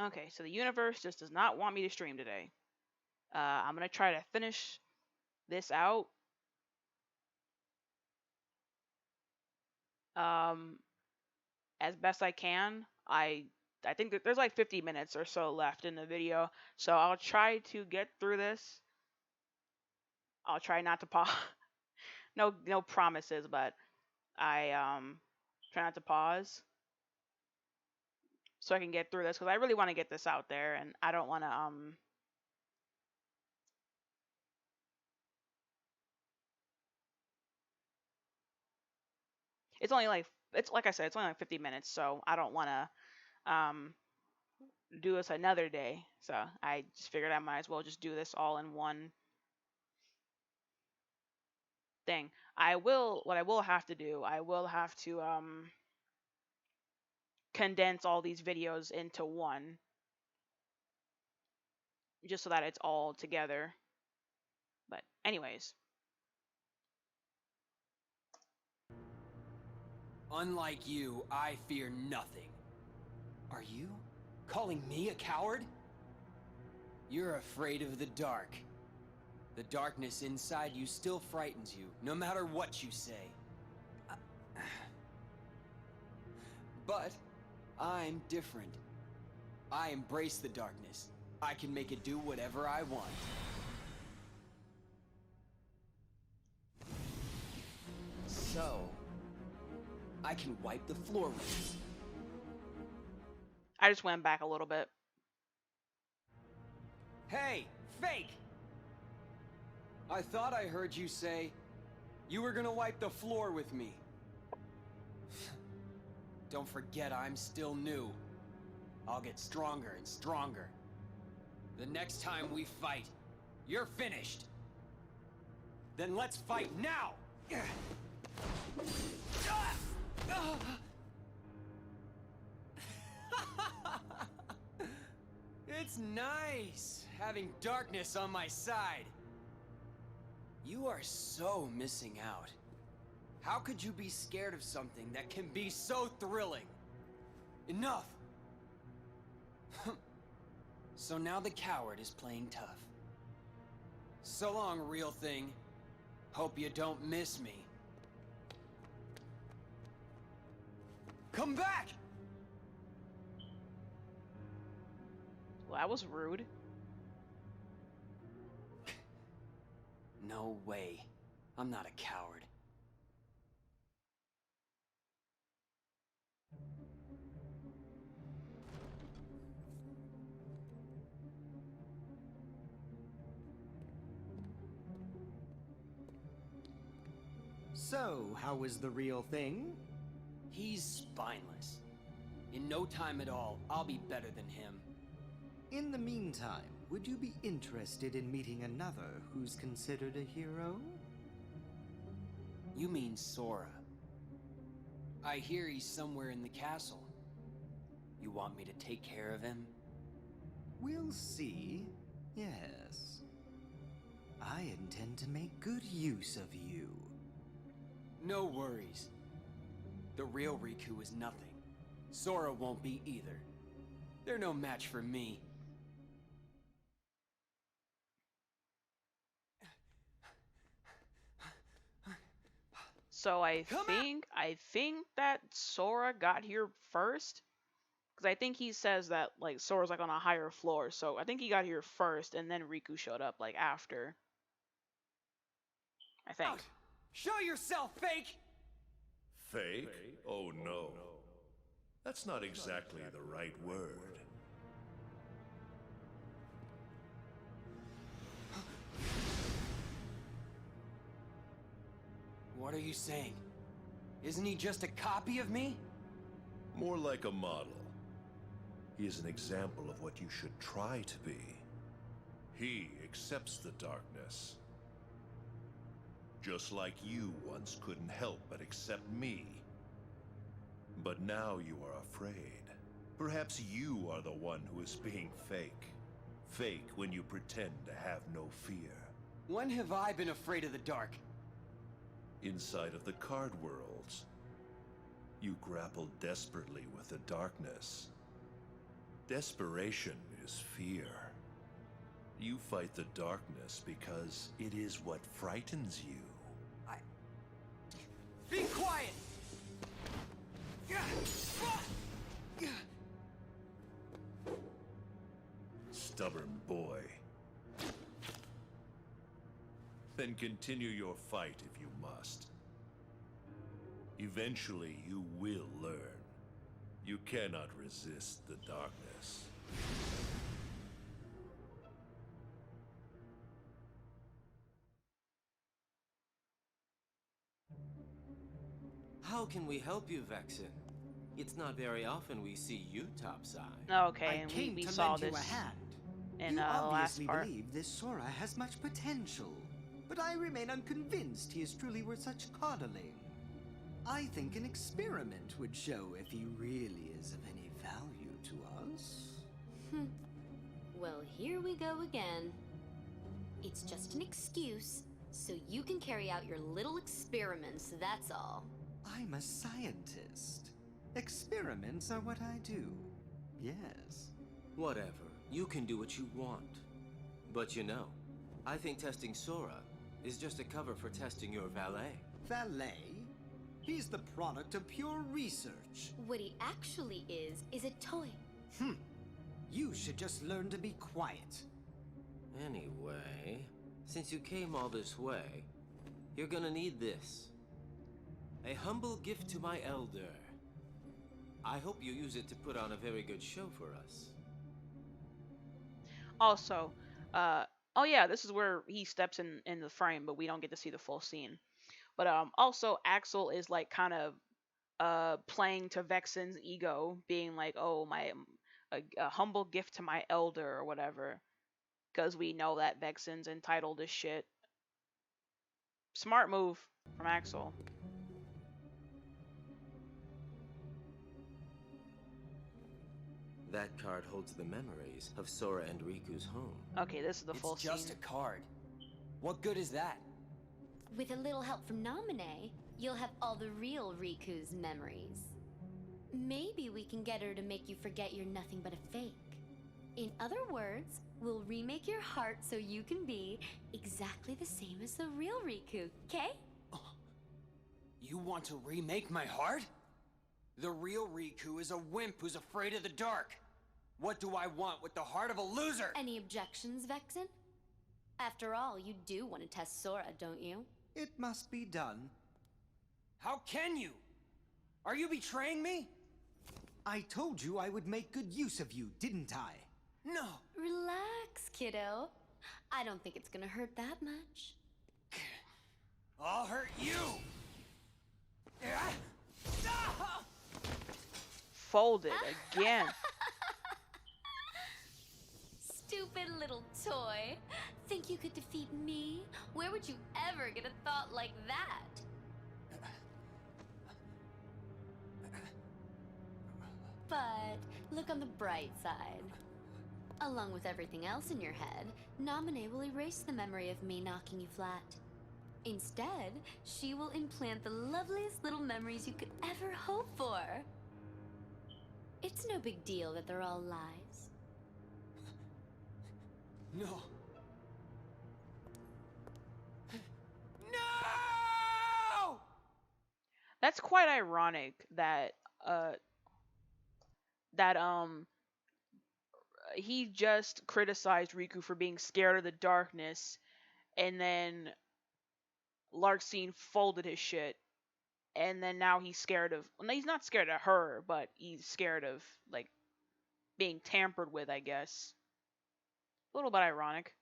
Okay, so the universe just does not want me to stream today. I'm gonna try to finish this out. Um, as best I can. I think that there's like 50 minutes or so left in the video, so I'll try to get through this. I'll try not to pause. No promises, but I try not to pause so I can get through this because I really want to get this out there, and I don't want to it's like I said, it's only like 50 minutes, so I don't want to do this another day. So I just figured I might as well just do this all in one thing. What I will have to do, I will have to condense all these videos into one just so that it's all together. But anyways, Unlike you, I fear nothing. Are you calling me a coward? You're afraid of the dark. The darkness inside you still frightens you, no matter what you say. But I'm different. I embrace the darkness. I can make it do whatever I want. So, I can wipe the floor with it. I just went back a little bit. Hey, fake! I thought I heard you say you were gonna wipe the floor with me. Don't forget I'm still new. I'll get stronger and stronger. The next time we fight, you're finished. Then let's fight now! It's nice having darkness on my side. You are so missing out. How could you be scared of something that can be so thrilling? Enough! So now the coward is playing tough. So long, real thing. Hope you don't miss me. Come back! Well, that was rude. No way. I'm not a coward. So, how was the real thing? He's spineless. In no time at all, I'll be better than him. In the meantime, would you be interested in meeting another who's considered a hero? You mean Sora. I hear he's somewhere in the castle. You want me to take care of him? We'll see. Yes. I intend to make good use of you. No worries. The real Riku is nothing. Sora won't be either. They're no match for me. So I think that Sora got here first. Because I think he says that like Sora's like on a higher floor, so I think he got here first, and then Riku showed up like after. I think. Show yourself, fake! Fake? Oh no. That's not exactly the right word. What are you saying? Isn't he just a copy of me? More like a model. He is an example of what you should try to be. He accepts the darkness. Just like you once couldn't help but accept me. But now you are afraid. Perhaps you are the one who is being fake. Fake when you pretend to have no fear. When have I been afraid of the dark? Inside of the card worlds, you grapple desperately with the darkness. Desperation is fear. You fight the darkness because it is what frightens you. Be quiet! Stubborn boy. Then continue your fight if you must. Eventually you will learn. You cannot resist the darkness. How can we help you, Vexen? It's not very often we see you topside. Okay, I and came we to saw lend you a this hand. in You last obviously part. believe this Sora has much potential, but I remain unconvinced he is truly worth such coddling. I think an experiment would show if he really is of any value to us. Well, here we go again. It's just an excuse, so you can carry out your little experiments, that's all. I'm a scientist. Experiments are what I do. Yes. Whatever. You can do what you want. But you know, I think testing Sora is just a cover for testing your valet. Valet? He's the product of pure research. What he actually is a toy. You should just learn to be quiet. Anyway, since you came all this way, you're gonna need this. A humble gift to my elder. I hope you use it to put on a very good show for us. Also, oh yeah, this is where he steps in the frame, but we don't get to see the full scene. But also Axel is like kind of playing to Vexen's ego, being like, "Oh, a humble gift to my elder" or whatever, because we know that Vexen's entitled as shit. Smart move from Axel. That card holds the memories of Sora and Riku's home. Okay, this is the full It's just scene. a card. What good is that? With a little help from Naminé, you'll have all the real Riku's memories. Maybe we can get her to make you forget you're nothing but a fake. In other words, we'll remake your heart so you can be exactly the same as the real Riku, okay? You want to remake my heart? The real Riku is a wimp who's afraid of the dark. What do I want with the heart of a loser? Any objections, Vexen? After all, you do want to test Sora, don't you? It must be done. How can you? Are you betraying me? I told you I would make good use of you, didn't I? No. Relax, kiddo. I don't think it's gonna hurt that much. I'll hurt you. Folded again. Stupid little toy. Think you could defeat me? Where would you ever get a thought like that? But look on the bright side. Along with everything else in your head, Naminé will erase the memory of me knocking you flat. Instead, she will implant the loveliest little memories you could ever hope for. It's no big deal that they're all lies. No. No! That's quite ironic that that he just criticized Riku for being scared of the darkness, and then Larxene folded his shit, and then now he's scared of. Well, he's not scared of her, but he's scared of like being tampered with, I guess. A little bit ironic.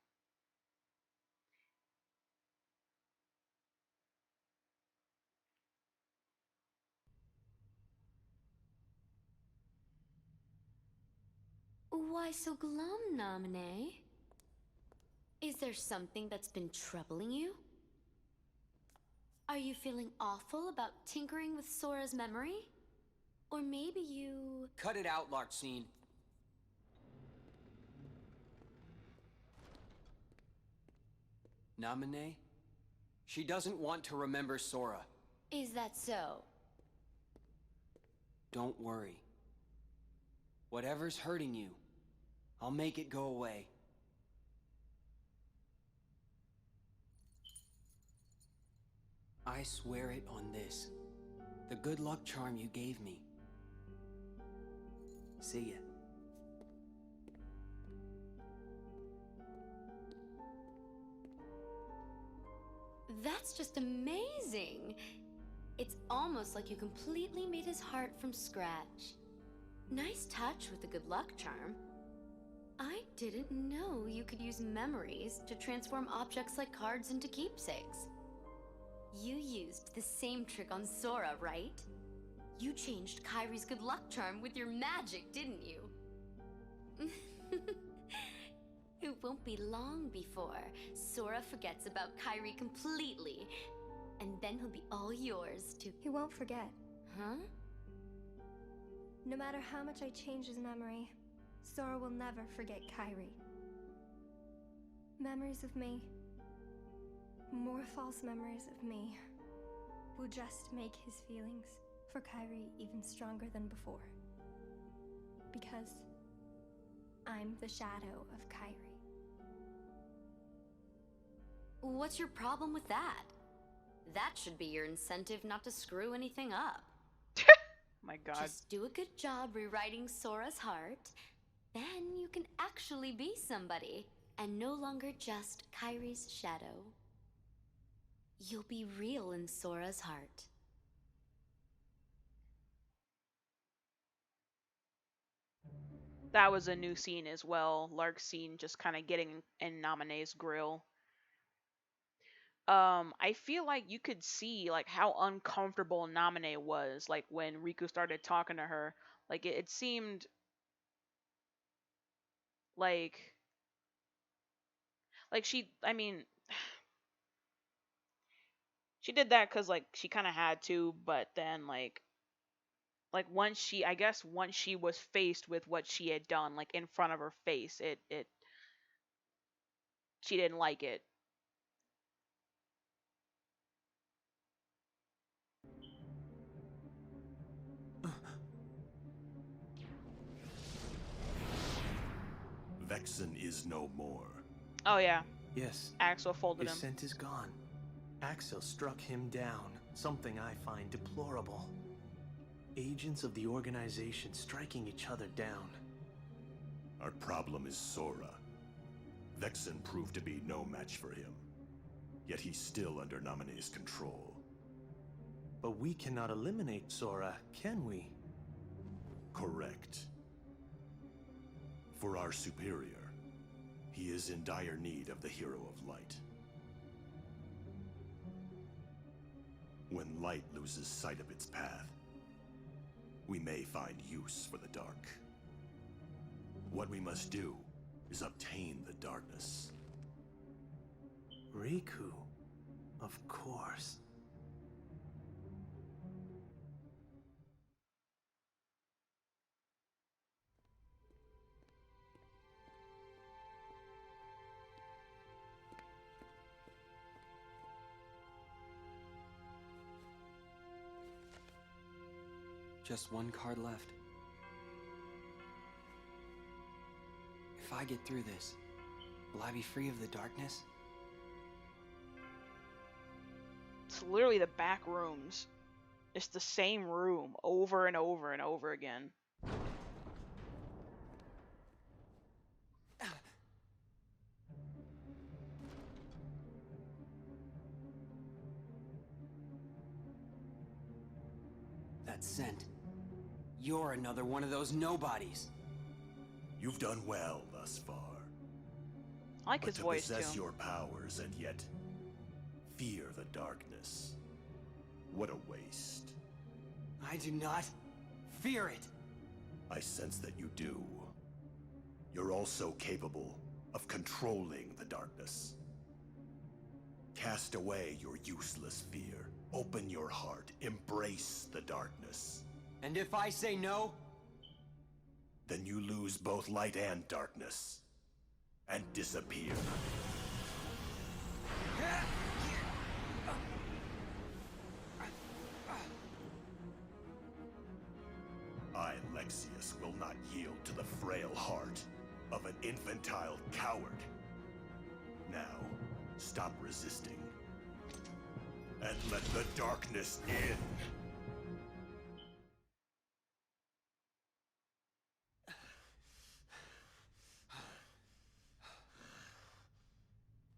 Why so glum, Naminé? Is there something that's been troubling you? Are you feeling awful about tinkering with Sora's memory? Or maybe you... Cut it out, Larxene. Naminé? She doesn't want to remember Sora. Is that so? Don't worry. Whatever's hurting you, I'll make it go away. I swear it on this. The good luck charm you gave me. See ya. That's just amazing! It's almost like you completely made his heart from scratch. Nice touch with the good luck charm. I didn't know you could use memories to transform objects like cards into keepsakes. You used the same trick on Sora, right? You changed Kyrie's good luck charm with your magic, didn't you? It won't be long before Sora forgets about Kyrie completely, and then he'll be all yours to... He won't forget. Huh? No matter how much I change his memory, Sora will never forget Kyrie. Memories of me, more false memories of me, will just make his feelings for Kyrie even stronger than before. Because I'm the shadow of Kyrie. What's your problem with that? That should be your incentive not to screw anything up. My God. Just do a good job rewriting Sora's heart, then you can actually be somebody, and no longer just Kyrie's shadow. You'll be real in Sora's heart. That was a new scene as well. Lark's scene just kind of getting in Naminé's grill. I feel like you could see like how uncomfortable Naminé was like when Riku started talking to her. Like it seemed like she, I mean, she did that cuz like she kind of had to, but then once she, I guess once she was faced with what she had done like in front of her face, it she didn't like it. Vexen is no more. Oh yeah, Yes, Axel folded his him. scent is gone. Axel struck him down, something I find deplorable. Agents of the organization striking each other down. Our problem is Sora. Vexen proved to be no match for him. Yet he's still under Naminé's control. But we cannot eliminate Sora, can we? Correct. For our superior, he is in dire need of the Hero of Light. When light loses sight of its path, we may find use for the dark. What we must do is obtain the darkness. Riku, of course. Just one card left. If I get through this, will I be free of the darkness? It's literally the back rooms. It's the same room over and over and over again. That scent. You're another one of those nobodies. You've done well thus far. I like But his to voice too. possess your powers and yet fear the darkness. What a waste. I do not fear it. I sense that you do. You're also capable of controlling the darkness. Cast away your useless fear. Open your heart. Embrace the darkness. And if I say no, Then you lose both light and darkness. And disappear. I, Lexius, will not yield to the frail heart of an infantile coward. Now, stop resisting. And let the darkness in.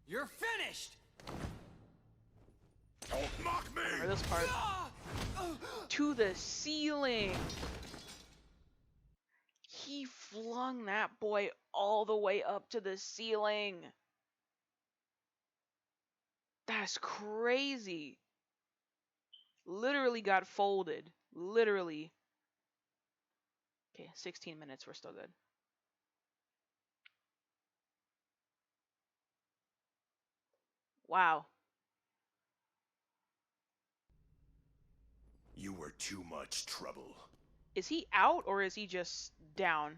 You're finished! Don't mock me! Or this part. To the ceiling! He flung that boy all the way up to the ceiling. That's crazy. Literally got folded. Literally. Okay, 16 minutes. We're still good. Wow. You were too much trouble. Is he out or is he just down?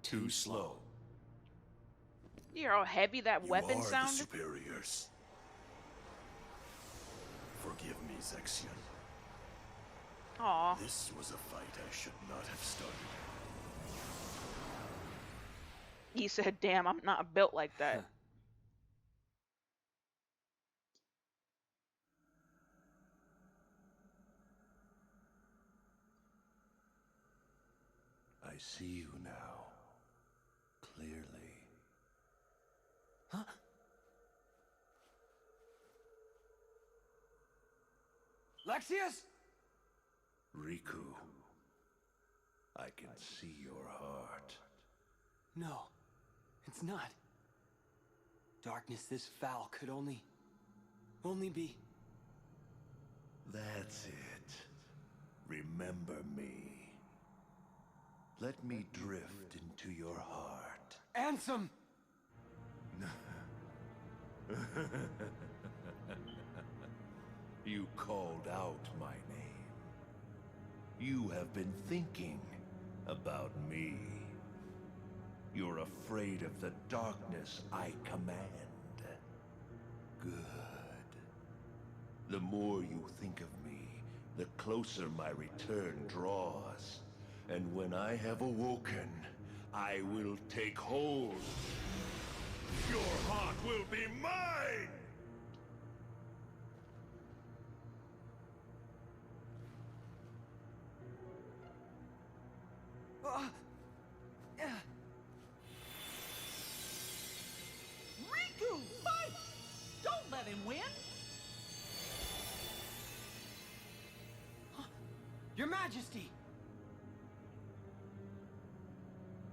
Too slow. You hear how heavy that weapon You are the sounded? superiors. Forgive me, Zexion. Aw. This was a fight I should not have started. He said, damn, I'm not built like that. I see you now. Clearly. Huh? Lexius? Riku. I can see your heart. No, it's not. Darkness this foul could only be... That's it. Remember me. Let me drift into your heart. Ansem! You called out my name. You have been thinking about me. You're afraid of the darkness I command. Good. The more you think of me, the closer my return draws. And when I have awoken, I will take hold. Your heart will be mine! Riku, fight! Don't let him win! Your Majesty!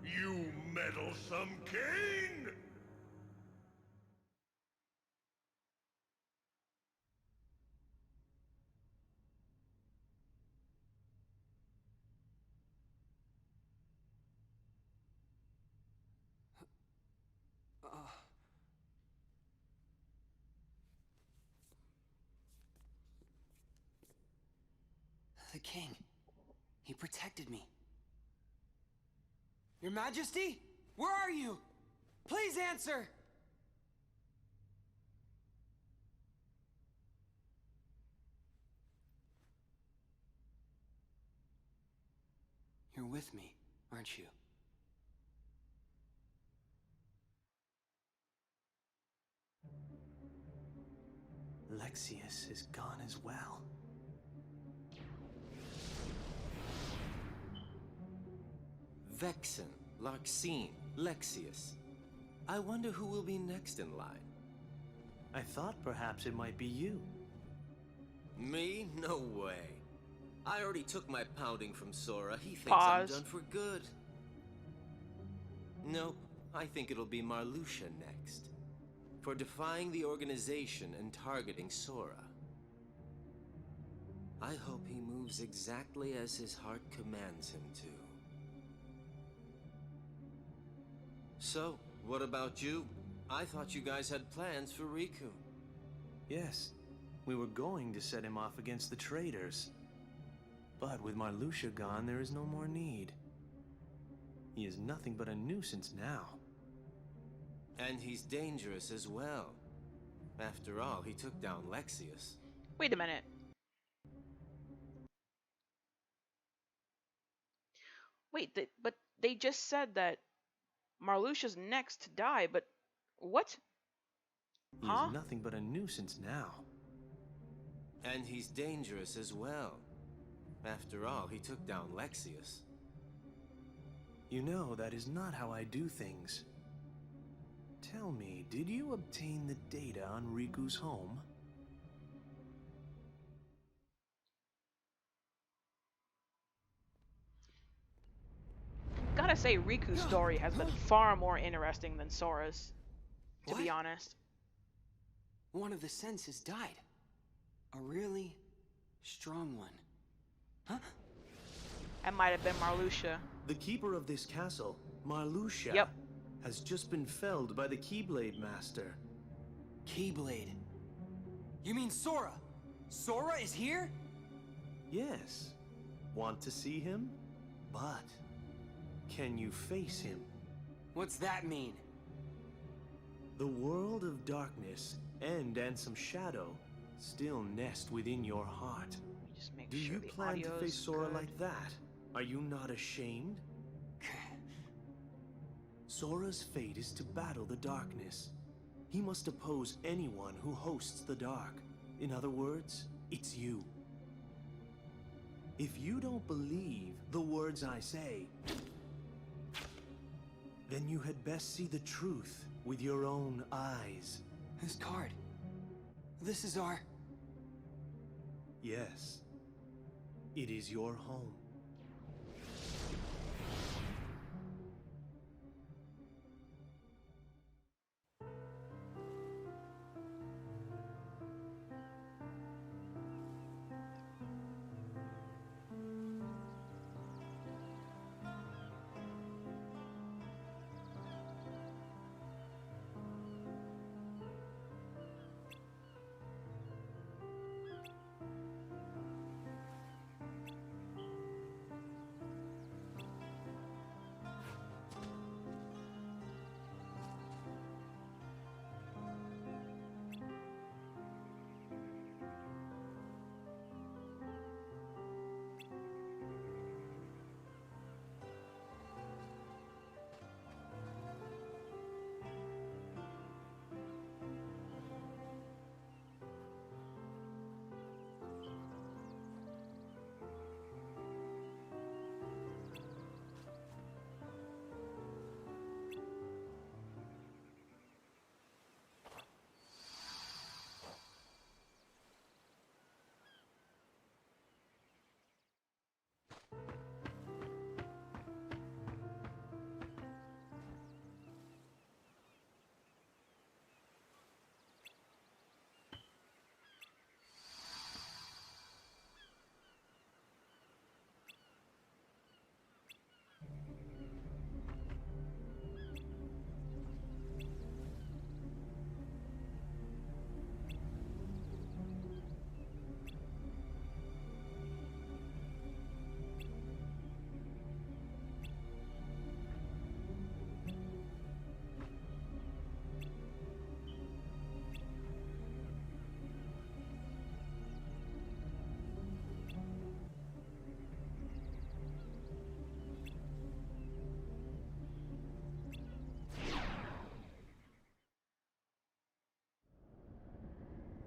You meddlesome king! The king. He protected me. Your Majesty? Where are you? Please answer! You're with me, aren't you? Lexius is gone as well. Vexen, Larxene, Lexius. I wonder who will be next in line. I thought perhaps it might be you. Me? No way. I already took my pounding from Sora. He thinks Pause. I'm done for good. Nope. I think it'll be Marluxia next. For defying the organization and targeting Sora. I hope he moves exactly as his heart commands him to. So, what about you? I thought you guys had plans for Riku. Yes, we were going to set him off against the traitors. But with Marluxia gone, there is no more need. He is nothing but a nuisance now. And he's dangerous as well. After all, he took down Lexius. Wait a minute. Wait, but they just said that Marluxia's next to die, but what? He Huh? is nothing but a nuisance now. And he's dangerous as well. After all, he took down Lexius. You know, that is not how I do things. Tell me, did you obtain the data on Riku's home? Gotta say, Riku's story has been far more interesting than Sora's, to be What? honest. One of the senses died. A really strong one. Huh? That might have been Marluxia. The keeper of this castle, Marluxia, Yep. has just been felled by the Keyblade Master. Keyblade. You mean Sora? Sora is here? Yes. Want to see him? But can you face him? What's that mean? The world of darkness and some shadow still nest within your heart. Just make Do sure you the plan to audio's face Sora good. like that? Are you not ashamed? Sora's fate is to battle the darkness. He must oppose anyone who hosts the dark. In other words, it's you. If you don't believe the words I say, then you had best see the truth with your own eyes. This card. This is our... Yes, it is your home.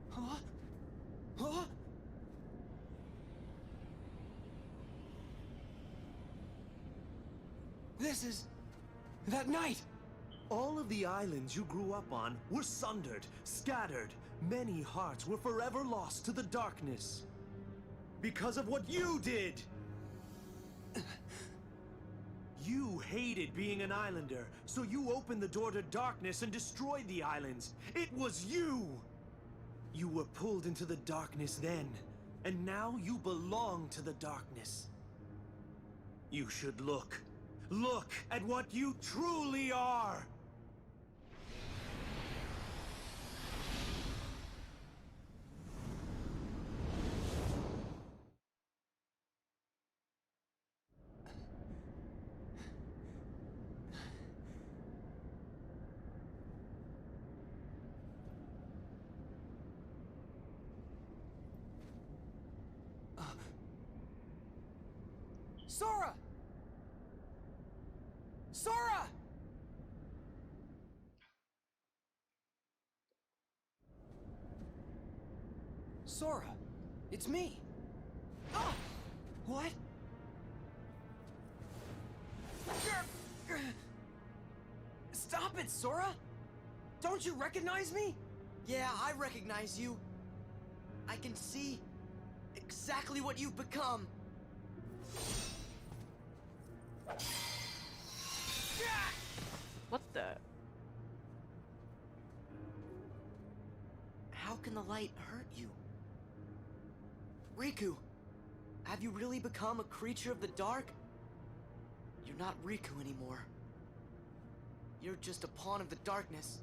Huh? Huh? This is... that night! All of the islands you grew up on were sundered, scattered. Many hearts were forever lost to the darkness. Because of what you did! You hated being an islander, so you opened the door to darkness and destroyed the islands. It was you! You were pulled into the darkness then, and now you belong to the darkness. You should look. Look at what you truly are! Sora! Sora! Sora, it's me. Ah! What? Stop it, Sora! Don't you recognize me? Yeah, I recognize you. I can see exactly what you've become. What the? How can the light hurt you? Riku, have you really become a creature of the dark? You're not Riku anymore. You're just a pawn of the darkness.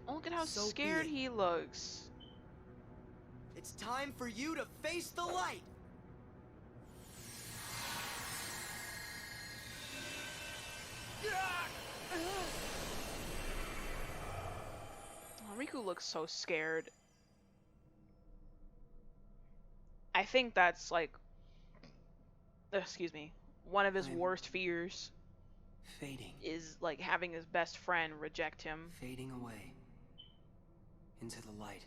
Oh, look at how So be scared it. he looks. It's time for you to face the light! Oh, Riku looks so scared. I think that's like, excuse me, one of his I'm worst fears fading, is like having his best friend reject him. fading away into the light.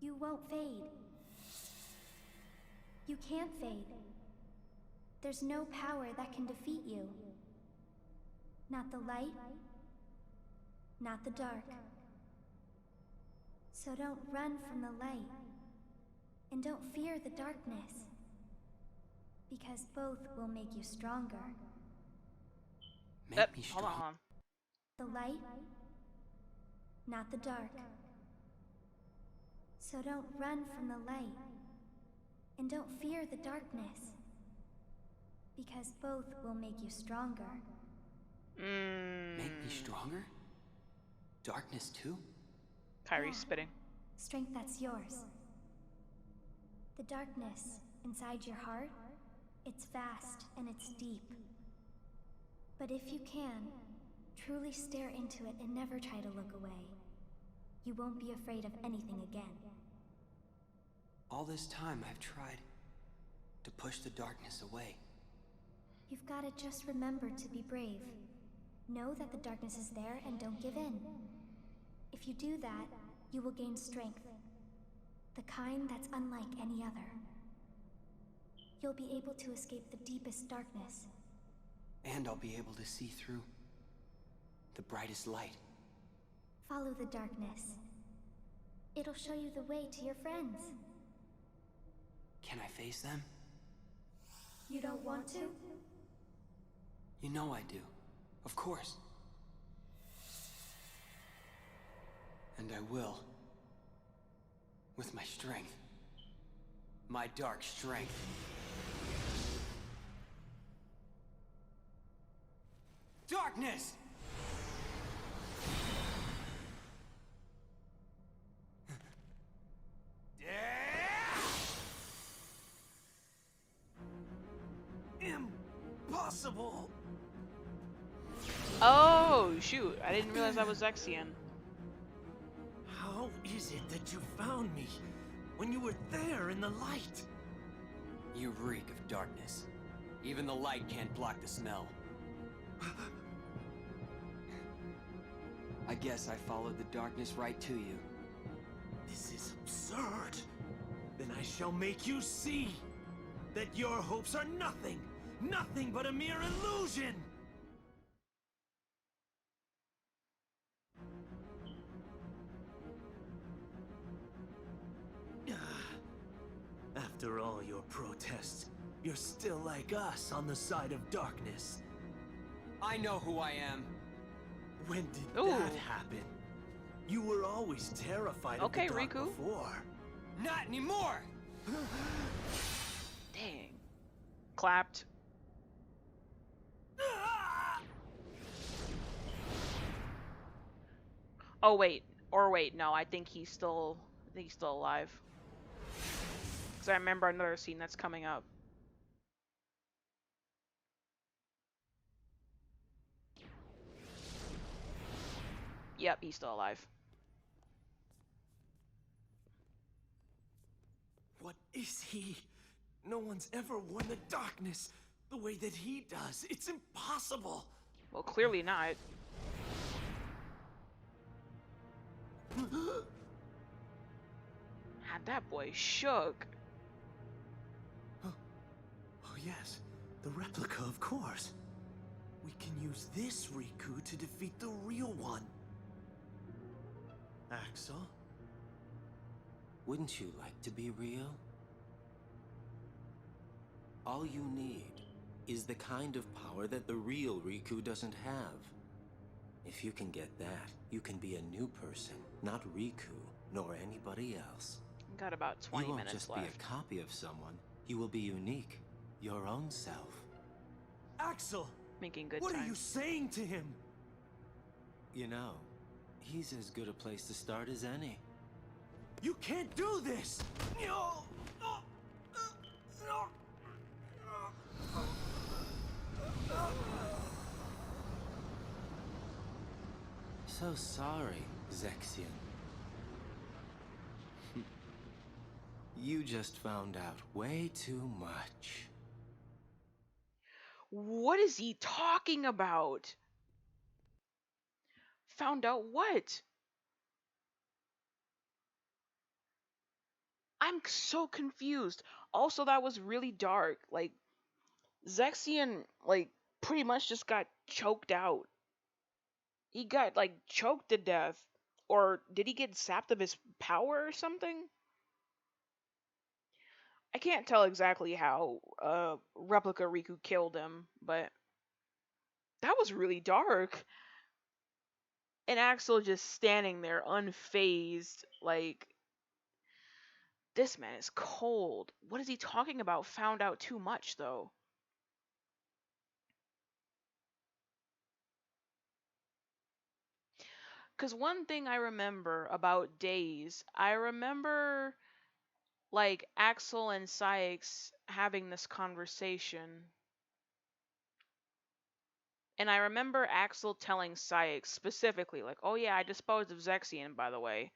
You won't fade. You can't fade. There's no power that can defeat you. Not the light, not the dark. So don't run from the light. And don't fear the darkness. Because both will make you stronger. Make me Hold strong. on. The light, not the dark. So don't run from the light. And don't fear the darkness. Because both will make you stronger. Make me stronger? Darkness too? Kyrie's Yeah. spitting. Strength that's yours. The darkness inside your heart, it's vast and it's deep. But if you can, truly stare into it and never try to look away, you won't be afraid of anything again. All this time I've tried to push the darkness away. You've got to just remember to be brave. Know that the darkness is there and don't give in. If you do that, you will gain strength. The kind that's unlike any other. You'll be able to escape the deepest darkness. And I'll be able to see through the brightest light. Follow the darkness. It'll show you the way to your friends. Can I face them? You don't want to? You know I do. Of course. And I will. With my strength. My dark strength. Darkness! Impossible! Oh, shoot. I didn't realize that was Zexion. How is it that you found me when you were there in the light? You reek of darkness. Even the light can't block the smell. I guess I followed the darkness right to you. This is absurd. Then I shall make you see that your hopes are nothing, nothing but a mere illusion. After all your protests, you're still like us on the side of darkness. I know who I am. When did Ooh. that happen? You were always terrified Okay, of the dark Riku. before. Not anymore! Dang. Clapped. Oh wait, or wait, no, I think he's still alive. Cause I remember another scene that's coming up. Yep, he's still alive. What is he? No one's ever won the darkness the way that he does. It's impossible. Well, clearly not. Had that boy shook. Oh yes, the replica, of course. We can use this Riku to defeat the real one. Axel? Wouldn't you like to be real? All you need is the kind of power that the real Riku doesn't have. If you can get that, you can be a new person, not Riku, nor anybody else. Got about 20 you won't minutes just left. be a copy of someone. You will be unique, your own self. Axel! Making good What time. are you saying to him? You know, he's as good a place to start as any. You can't do this! So sorry, Zexion. You just found out way too much. What is he talking about? Found out what? I'm so confused. Also, that was really dark. Like, Zexion, like, pretty much just got choked out. He got, like, choked to death. Or did he get sapped of his power or something? I can't tell exactly how Replica Riku killed him, but that was really dark. And Axel just standing there unfazed, like, this man is cold. What is he talking about? Found out too much, though. Because one thing I remember about Days, I remember, like, Axel and Sykes having this conversation. And I remember Axel telling Sykes specifically, like, oh yeah, I disposed of Zexion, by the way.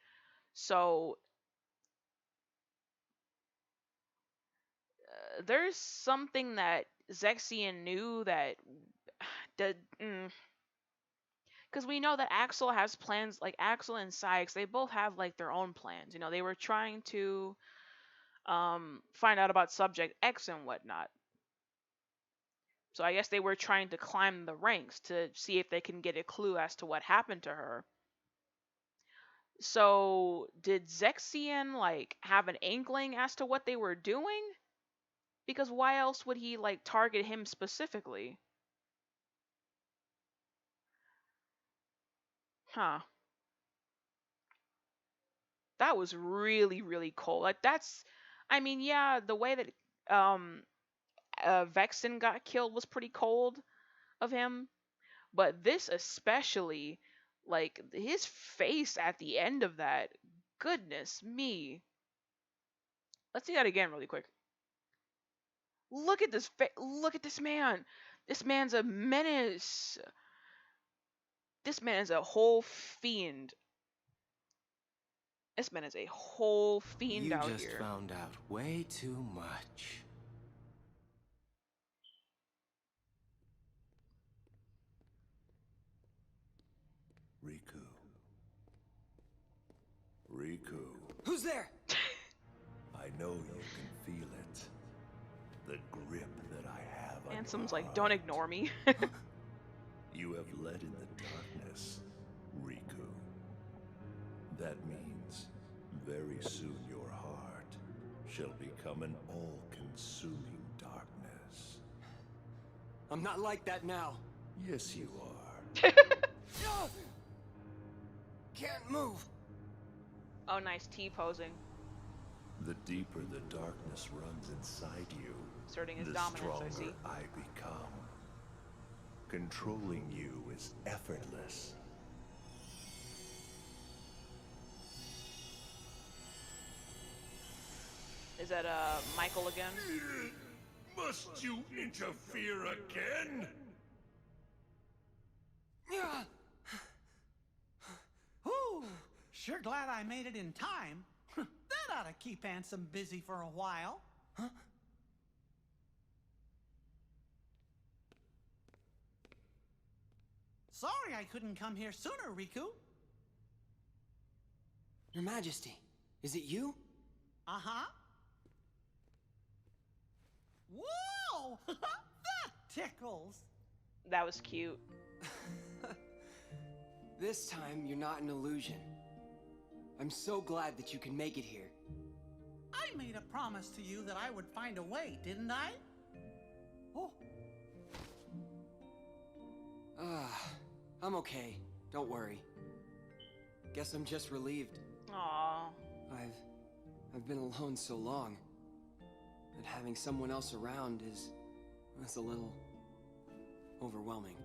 So, there's something that Zexion knew that did. Because we know that Axel has plans, like Axel and Sykes, they both have like their own plans. You know, they were trying to find out about Subject X and whatnot. So I guess they were trying to climb the ranks to see if they can get a clue as to what happened to her. So did Zexion like have an inkling as to what they were doing? Because why else would he like target him specifically? Huh. That was really, really cold. Like that's, I mean, yeah, the way that Vexen got killed was pretty cold of him, but this especially, like his face at the end of that, goodness me. Let's see that again really quick. Look at this look at this man. This man's a menace. This man is a whole fiend. This man is a whole fiend You out just here. found out way too much. Riku. Riku. Who's there? I know you can feel it. The grip that I have on Hansome's your like, don't heart. ignore me. You have led in the darkness, Riku. That means very soon your heart shall become an all-consuming darkness. I'm not like that now. Yes, you are. Can't move. Oh, nice T-posing. The deeper the darkness runs inside you, Asserting his the dominance, I stronger see. I become. Controlling you is effortless. Is that Michael again? Must you interfere again? Ooh, sure glad I made it in time. That ought to keep Ansem busy for a while. Huh? Sorry I couldn't come here sooner, Riku. Your Majesty, is it you? Uh-huh. Whoa! That tickles! That was cute. This time, you're not an illusion. I'm so glad that you can make it here. I made a promise to you that I would find a way, didn't I? Oh. I'm okay. Don't worry. Guess I'm just relieved. Aww. I've been alone so long that having someone else around that's a little overwhelming.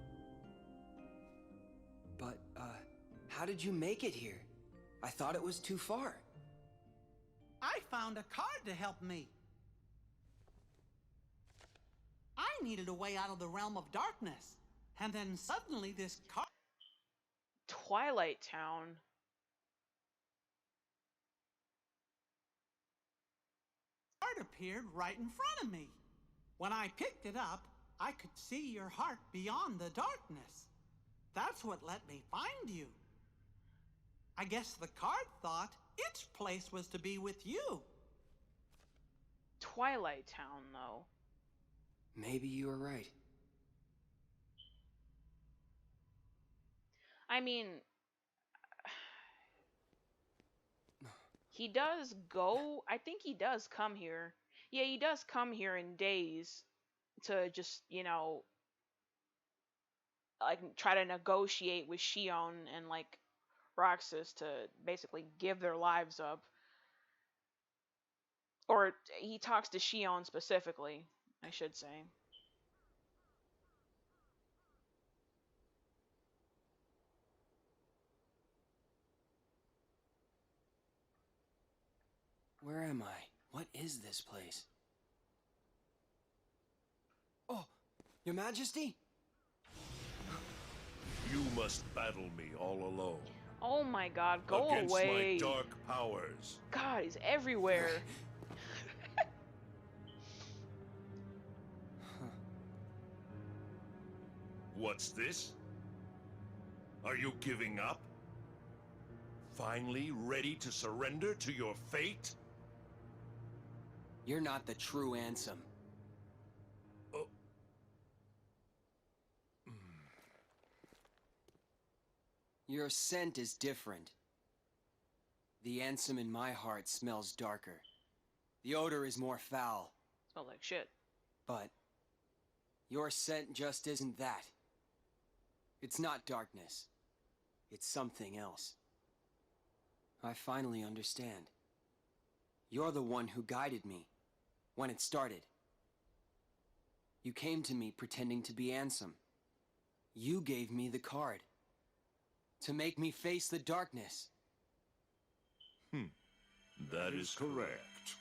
But, how did you make it here? I thought it was too far. I found a card to help me. I needed a way out of the realm of darkness. And then suddenly this card Twilight Town. appeared right in front of me. When I picked it up, I could see your heart beyond the darkness. That's what let me find you. I guess the card thought its place was to be with you. Twilight Town, though. Maybe you were right. I mean, he does go. I think he does come here. Yeah, he does come here in days to just, like try to negotiate with Shion and like Roxas to basically give their lives up. Or he talks to Shion specifically, I should say. Where am I? What is this place? Oh, Your Majesty? You must battle me all alone. Oh my god, go against away. my dark powers. God, he's everywhere. What's this? Are you giving up? Finally ready to surrender to your fate? You're not the true Ansem. Oh. Your scent is different. The Ansem in my heart smells darker. The odor is more foul. Smells like shit. But your scent just isn't that. It's not darkness. It's something else. I finally understand. You're the one who guided me when it started. You came to me pretending to be Ansem. You gave me the card to make me face the darkness. That is correct.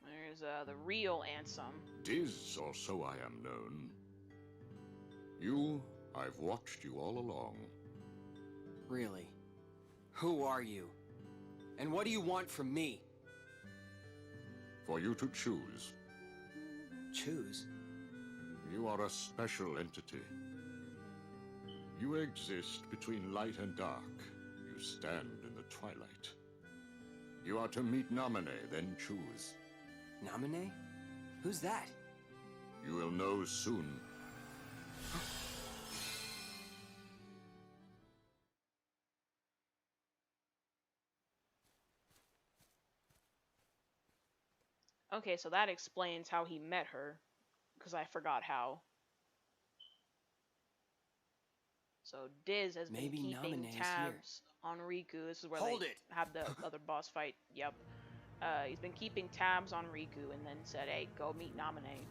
There's the real Ansem. Tis, or so I am known. You, I've watched you all along. Really? Who are you? And what do you want from me? For you to choose. Choose? You are a special entity. You exist between light and dark. You stand in the twilight. You are to meet Namine, then choose. Namine? Who's that? You will know soon. Okay, so that explains how he met her, because I forgot how. So Diz has been Maybe keeping Namine is here. tabs on Riku. This is where Hold they it! have the other boss fight. Yep. He's been keeping tabs on Riku and then said, hey, go meet Namine.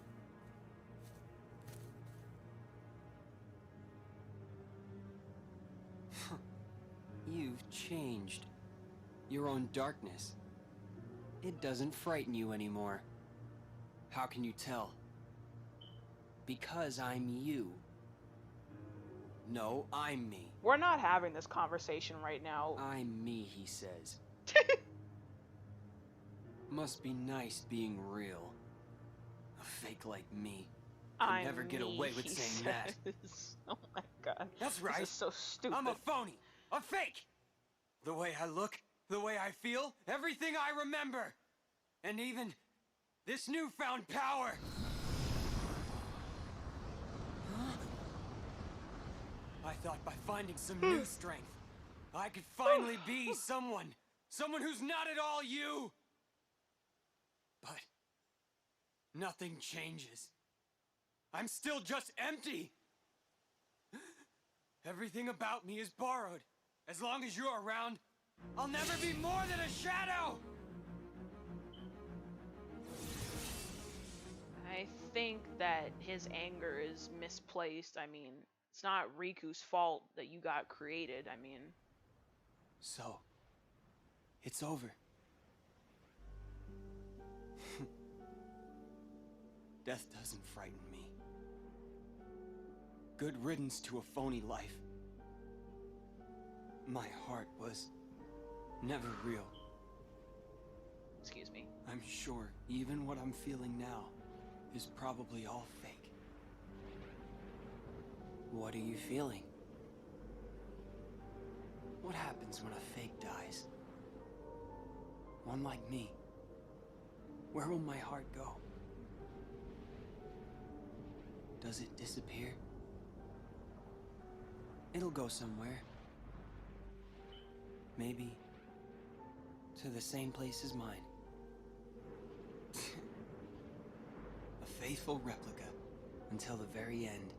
You've changed. Your own darkness. It doesn't frighten you anymore. How can you tell? Because I'm you. No, I'm me. We're not having this conversation right now. I'm me, he says. Must be nice being real. A fake like me could I'm never get me, away with he saying that. says. Oh my god. That's right. This is so stupid. I'm a phony. A fake. The way I look, the way I feel, everything I remember. And even this newfound power. I thought by finding some new strength, I could finally be someone who's not at all you. But nothing changes. I'm still just empty. Everything about me is borrowed. As long as you're around, I'll never be more than a shadow. I think that his anger is misplaced. I mean, it's not Riku's fault that you got created. I mean, So, it's over. Death doesn't frighten me. Good riddance to a phony life. My heart was never real. excuse me. I'm sure even what I'm feeling now is probably all fake. What are you feeling? What happens when a fake dies? One like me. Where will my heart go? Does it disappear? It'll go somewhere. Maybe to the same place as mine. A faithful replica until the very end.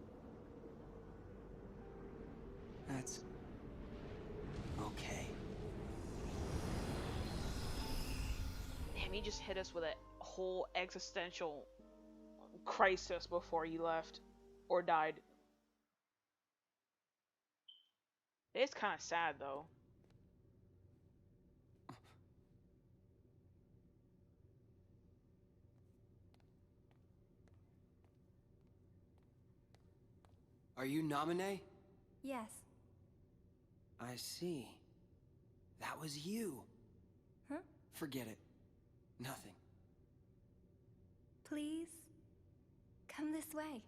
That's okay. Damn, he just hit us with a whole existential crisis before he left or died. It's kind of sad though. Are you Namine? Yes. I see. That was you. Huh? Forget it. Nothing. Please, come this way.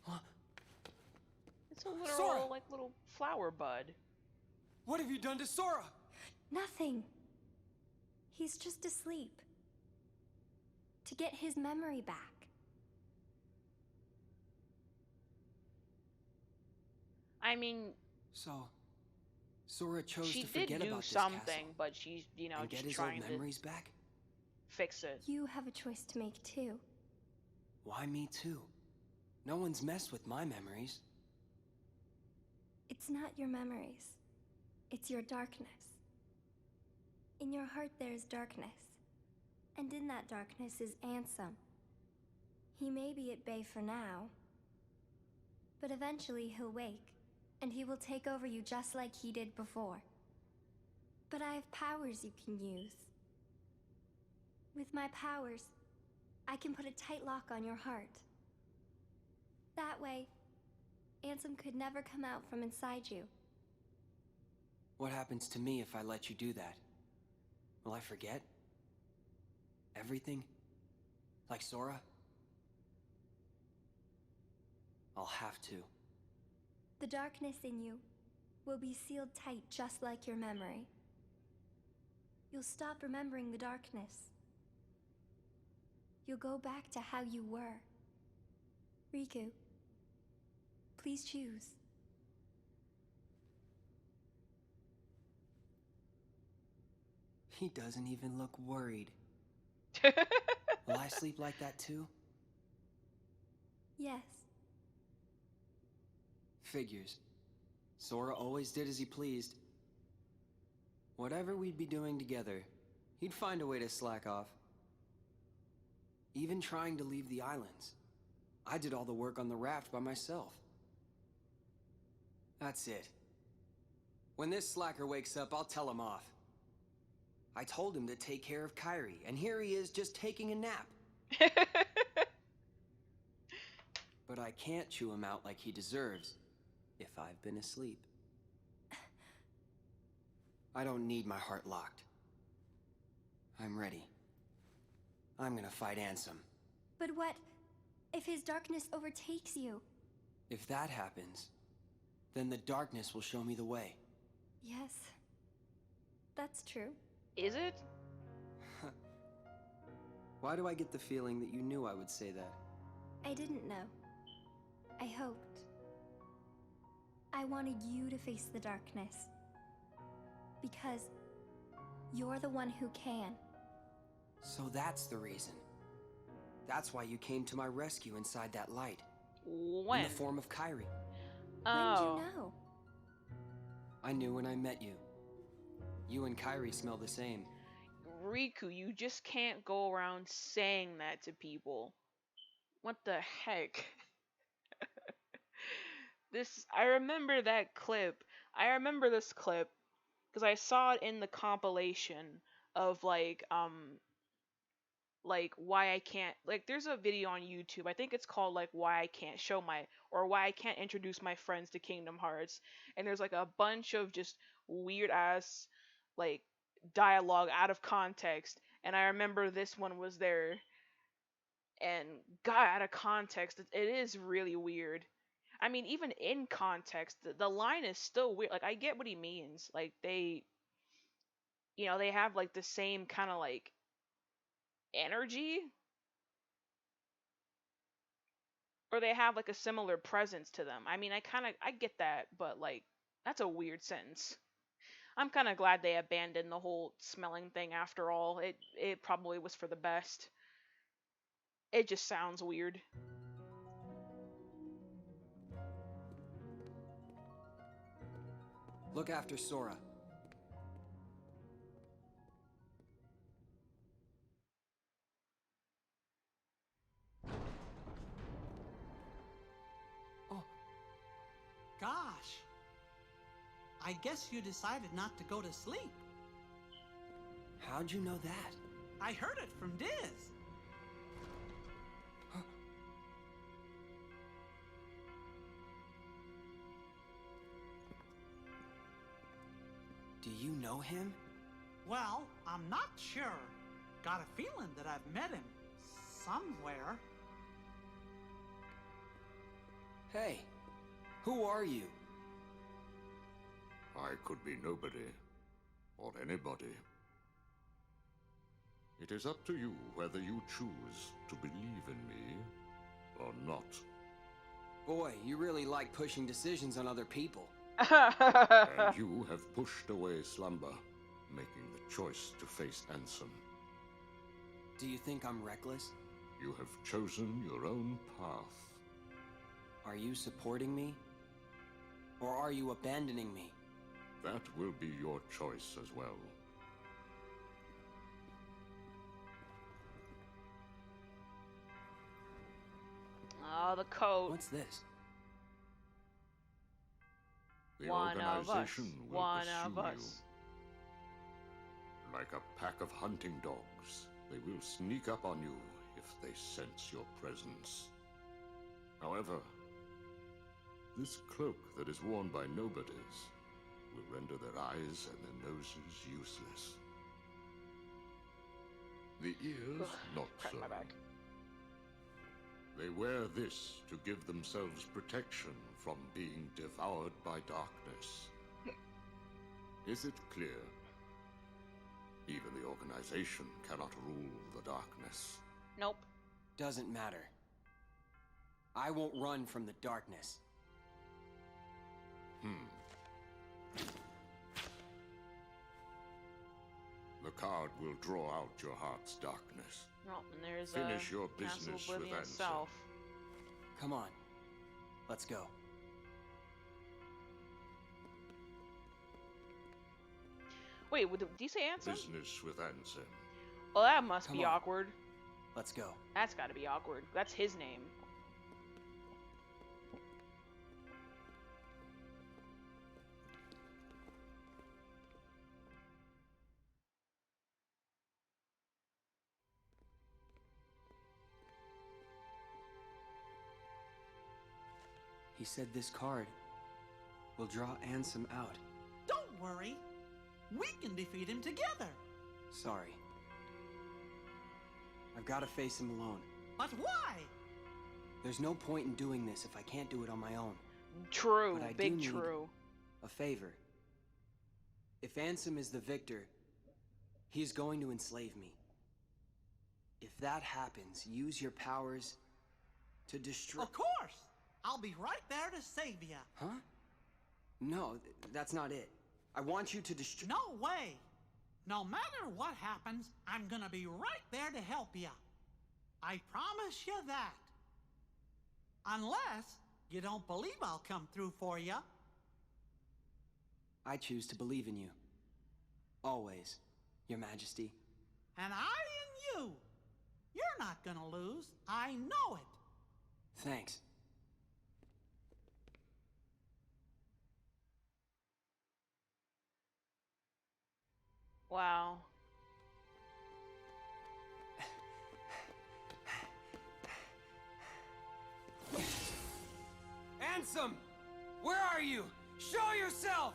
Huh? It's a literal, Sora! like, little flower bud. What have you done to Sora? Nothing. He's just asleep. To get his memory back. I mean, So, Sora chose she to did forget do about this something, castle but she's, you know, and get she's his old trying to memories back? fix it. You have a choice to make too. Why me too? No one's messed with my memories. It's not your memories. It's your darkness. In your heart there is darkness. And in that darkness is Ansem. He may be at bay for now, but eventually he'll wake, and he will take over you just like he did before. But I have powers you can use. With my powers, I can put a tight lock on your heart. That way, Ansem could never come out from inside you. What happens to me if I let you do that? Will I forget? Everything? Like Sora? I'll have to. The darkness in you will be sealed tight just like your memory. You'll stop remembering the darkness. You'll go back to how you were. Riku, please choose. He doesn't even look worried. Will I sleep like that too? Yes. Figures. Sora always did as he pleased. Whatever we'd be doing together, he'd find a way to slack off. Even trying to leave the islands. I did all the work on the raft by myself. That's it. When this slacker wakes up, I'll tell him off. I told him to take care of Kairi, and here he is just taking a nap. I can't chew him out like he deserves if I've been asleep. I don't need my heart locked. I'm ready. I'm gonna fight Ansem. But what if his darkness overtakes you? If that happens, then the darkness will show me the way. Yes, that's true. Is it? Why do I get the feeling that you knew I would say that? I didn't know. I hoped. I wanted you to face the darkness. Because you're the one who can. So that's the reason. That's why you came to my rescue inside that light. When? In the form of Kairi. Oh. When did you know? I knew when I met you. You and Kairi smell the same. Riku, you just can't go around saying that to people. What the heck? I remember that clip. I remember this clip because I saw it in the compilation of like why I can't, like there's a video on YouTube. I think it's called like why I can't show my, or why I can't introduce my friends to Kingdom Hearts. And there's like a bunch of just weird ass like dialogue out of context. And I remember this one was there and got out of context. It is really weird. I mean, even in context, the line is still weird. Like I get what he means. Like they have like the same kind of like energy, or they have like a similar presence to them. I mean, I get that, but like that's a weird sentence. I'm kind of glad they abandoned the whole smelling thing after all. It probably was for the best. It just sounds weird. Look after Sora. Gosh. I guess you decided not to go to sleep. How'd you know that? I heard it from Diz. Do you know him? Well, I'm not sure. Got a feeling that I've met him somewhere. Hey, who are you? I could be nobody, or anybody. It is up to you whether you choose to believe in me or not. Boy, you really like pushing decisions on other people. And you have pushed away slumber, making the choice to face Ansem. Do you think I'm reckless? You have chosen your own path. Are you supporting me? Or are you abandoning me? That will be your choice as well. Oh, the coat. What's this? The One of us. organization will One pursue of us. you. Like a pack of hunting dogs, they will sneak up on you if they sense your presence. However, this cloak that is worn by nobodies will render their eyes and their noses useless. The ears, not Crack so. my back. They wear this to give themselves protection from being devoured by darkness. Is it clear? Even the organization cannot rule the darkness. Nope. Doesn't matter. I won't run from the darkness. The card will draw out your heart's darkness. Oh, and there's Finish your Castle business with Oblivion Ansem. itself. Come on. Let's go. Wait, did you say Ansem? Business with Ansem. Well, that must Come be on. awkward. Let's go. That's gotta be awkward. That's his name. He said this card will draw Ansem out. Don't worry. We can defeat him together. Sorry. I've got to face him alone. But why? There's no point in doing this if I can't do it on my own. True, But I big do need true. a favor. If Ansem is the victor, he is going to enslave me. If that happens, use your powers to destroy... Of course! I'll be right there to save you. Huh? No, that's not it. I want you to destroy... No way! No matter what happens, I'm gonna be right there to help you. I promise you that. Unless you don't believe I'll come through for you. I choose to believe in you. Always, Your Majesty. And I in you. You're not gonna lose. I know it. Thanks. Wow. Ansem! Where are you? Show yourself!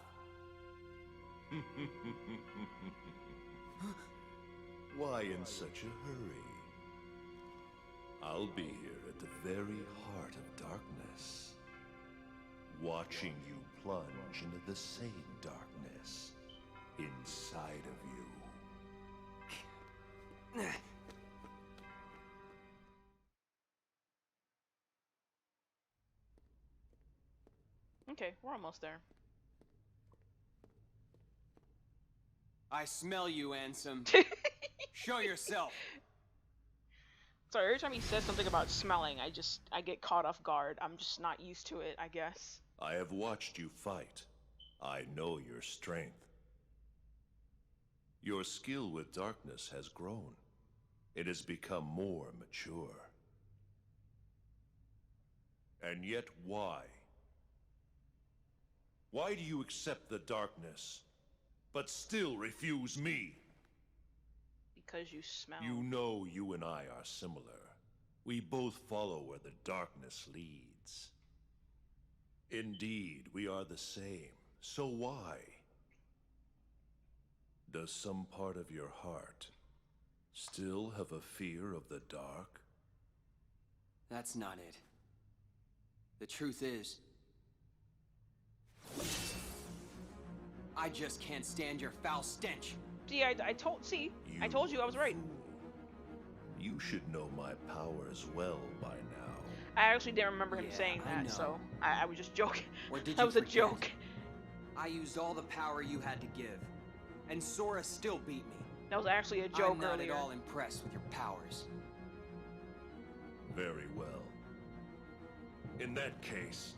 Why in such a hurry? I'll be here at the very heart of darkness, watching you plunge into the same darkness inside of you. Okay, we're almost there. I smell you, Ansem. Show yourself. Sorry, every time he says something about smelling, I get caught off guard. I'm just not used to it, I guess. I have watched you fight. I know your strength. Your skill with darkness has grown. It has become more mature. And yet why? Why do you accept the darkness, but still refuse me? Because you smell. You know you and I are similar. We both follow where the darkness leads. Indeed, we are the same. So why? Does some part of your heart still have a fear of the dark? That's not it. The truth is, I just can't stand your foul stench. See, I told you I was right. You should know my powers well by now. I actually didn't remember him saying I that, know. so I was just joking. Or did That you was a forget? joke. I used all the power you had to give, and Sora still beat me. That was actually a joke I'm not earlier. at all impressed with your powers. Very well. In that case,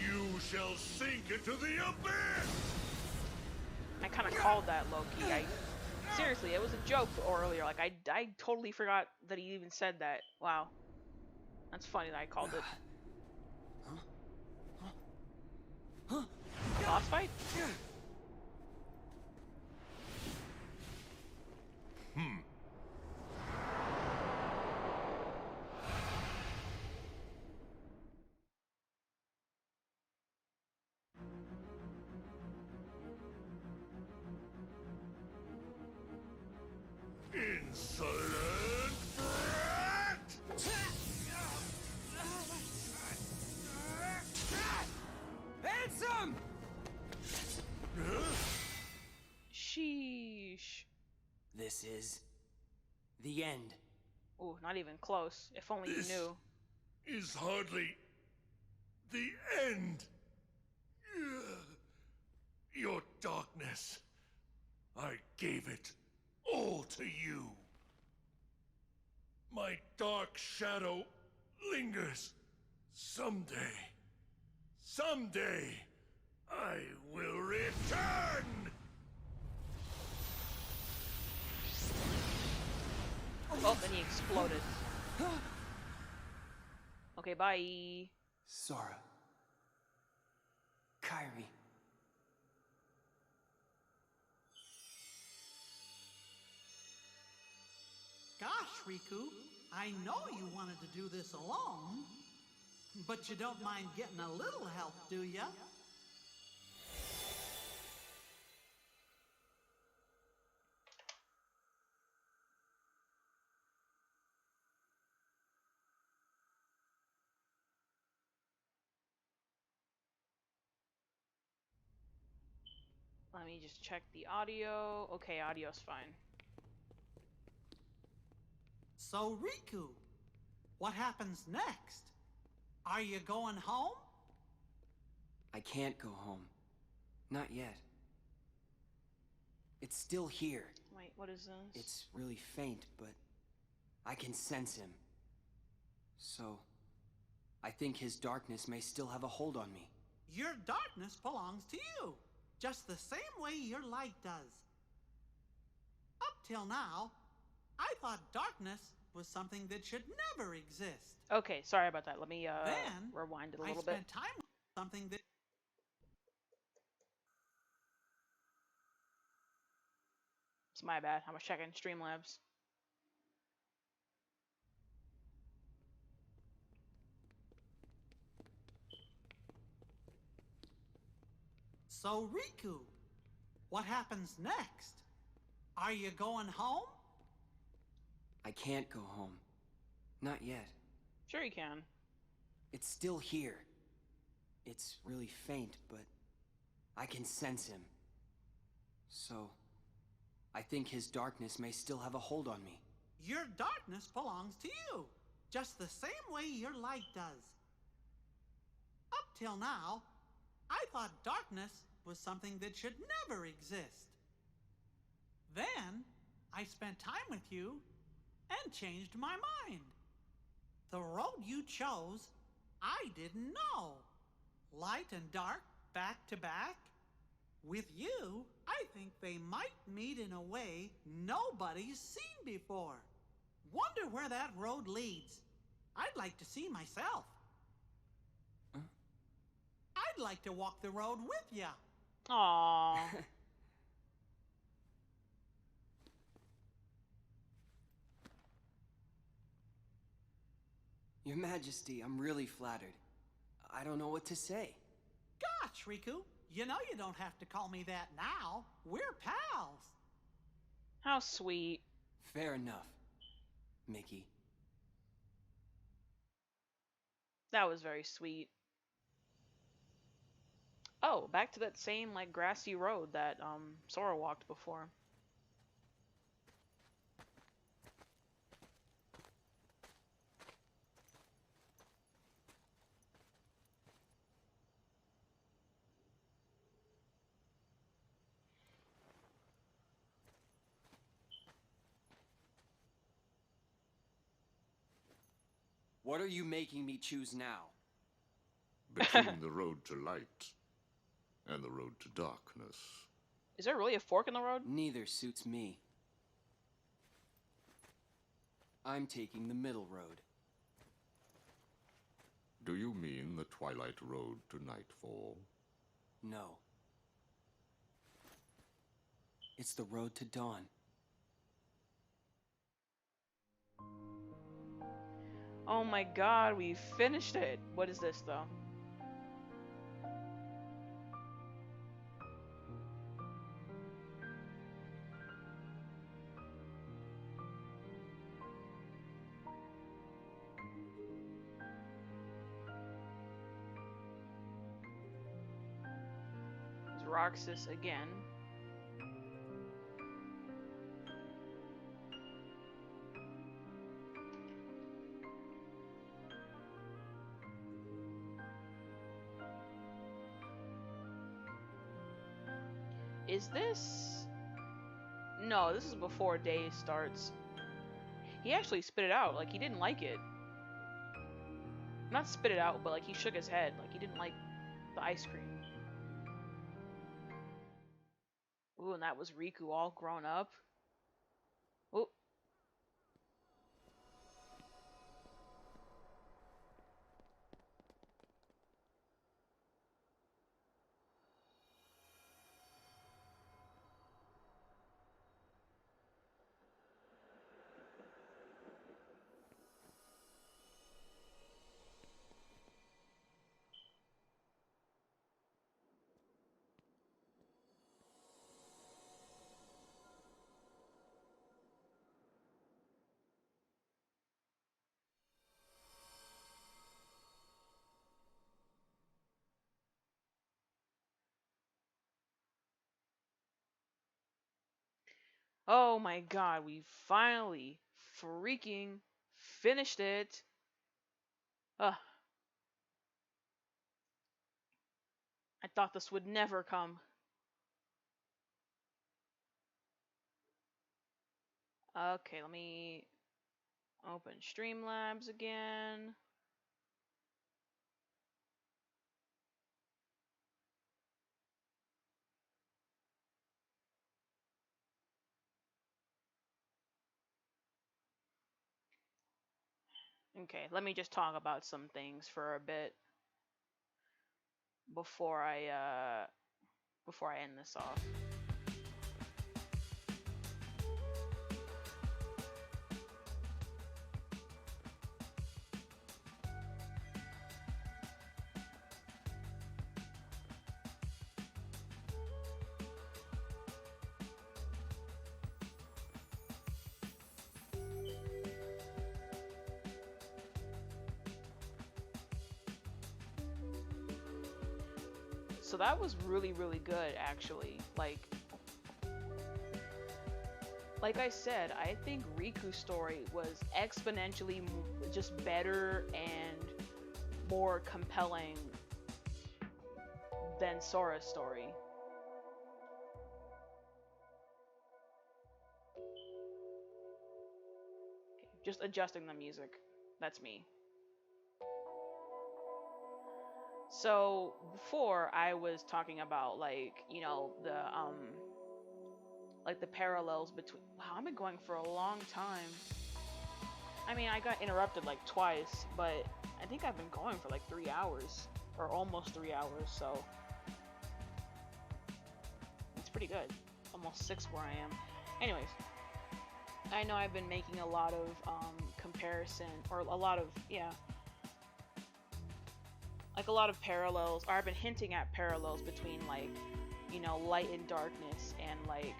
you shall sink into the abyss! I kind of called that low-key. Seriously, it was a joke earlier. Like, I totally forgot that he even said that. Wow. That's funny that I called it. Boss fight? Insolent brat! Handsome! Sheesh. This is the end. Ooh, not even close. If only you This knew. is hardly the end. Your darkness, I gave it all to you. My dark shadow lingers. Someday, I will return! Oh, then he exploded. Okay, bye. Sora. Kairi. Gosh, Riku, I know you wanted to do this alone. But you don't mind getting a little help, do ya? Let me just check the audio. Okay, audio's fine. So, Riku, what happens next? Are you going home? I can't go home. Not yet. It's still here. Wait, what is this? It's really faint, but I can sense him. So, I think his darkness may still have a hold on me. Your darkness belongs to you, just the same way your light does. Up till now, I thought darkness was something that should never exist. Okay, sorry about that. Let me Then, rewind it a I little bit. spent time with something that... It's my bad. I was checking Streamlabs. So, Riku, what happens next? Are you going home? I can't go home. Not yet. Sure you can. It's still here. It's really faint, but I can sense him. So, I think his darkness may still have a hold on me. Your darkness belongs to you, just the same way your light does. Up till now, I thought darkness was something that should never exist. Then, I spent time with you and changed my mind. The road you chose, I didn't know. Light and dark, back to back. With you, I think they might meet in a way nobody's seen before. Wonder where that road leads. I'd like to see myself. Huh? I'd like to walk the road with ya. Aww. Your Majesty, I'm really flattered. I don't know what to say. Gosh, Riku, you know you don't have to call me that now. We're pals. How sweet. Fair enough, Mickey. That was very sweet. Oh, back to that same like grassy road that Sora walked before. What are you making me choose now? Between the road to light and the road to darkness. Is there really a fork in the road? Neither suits me. I'm taking the middle road. Do you mean the Twilight Road to Nightfall? No. It's the road to dawn. Oh my god, we finished it. What is this though? It's Roxas again. Is this... No, this is before day starts. He actually spit it out, like he didn't like it. Not spit it out, but like he shook his head, like he didn't like the ice cream. Ooh, and that was Riku all grown up. Ooh. Oh my god, we finally freaking finished it. Ugh, I thought this would never come. Okay, let me open Streamlabs again. Okay, let me just talk about some things for a bit before I end this off. So that was really, really good, actually. Like I said, I think Riku's story was exponentially just better and more compelling than Sora's story. Okay, just adjusting the music. That's me. So before I was talking about like the parallels between. Wow, I've been going for a long time. I mean, I got interrupted like twice, but I think I've been going for like 3 hours or almost 3 hours, so it's pretty good. Almost 6 where I am. Anyways, I know I've been making a lot of comparison or a lot of like a lot of parallels, or I've been hinting at parallels between like light and darkness and like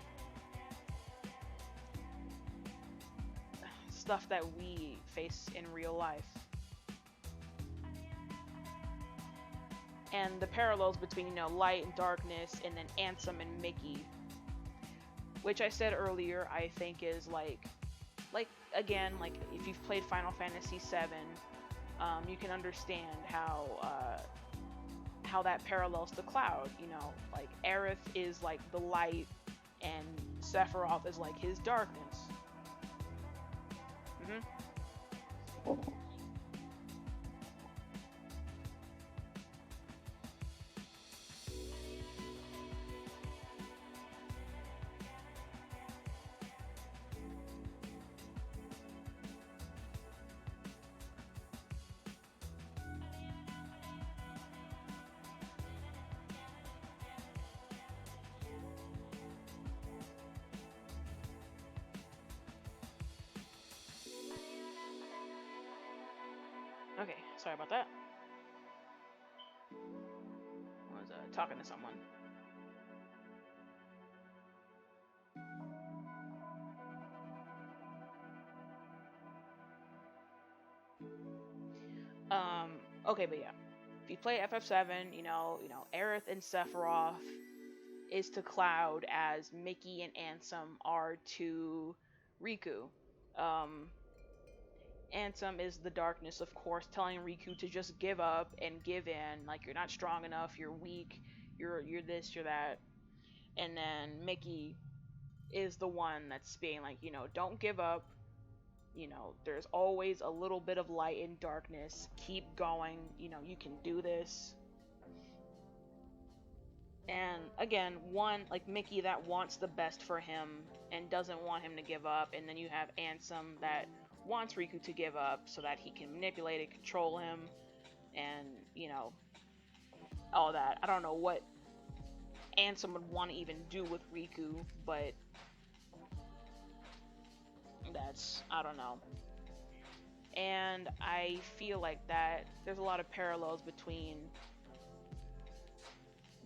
stuff that we face in real life. And the parallels between light and darkness, and then Ansem and Mickey, which I said earlier, I think is like again, like if you've played Final Fantasy VII, you can understand how that parallels to Cloud. Like Aerith is like the light, and Sephiroth is like his darkness. Okay, sorry about that. I was talking to someone. Okay, but yeah, if you play FF7, Aerith and Sephiroth is to Cloud as Mickey and Ansem are to Riku. Ansem is the darkness, of course, telling Riku to just give up and give in. Like, you're not strong enough, you're weak, you're this, you're that. And then Mickey is the one that's being like, don't give up. There's always a little bit of light in darkness. Keep going. You can do this. And again, one like Mickey that wants the best for him and doesn't want him to give up, and then you have Ansem that wants Riku to give up so that he can manipulate and control him, and all that. I don't know what Ansem would want to even do with Riku, but I don't know. And I feel like that there's a lot of parallels between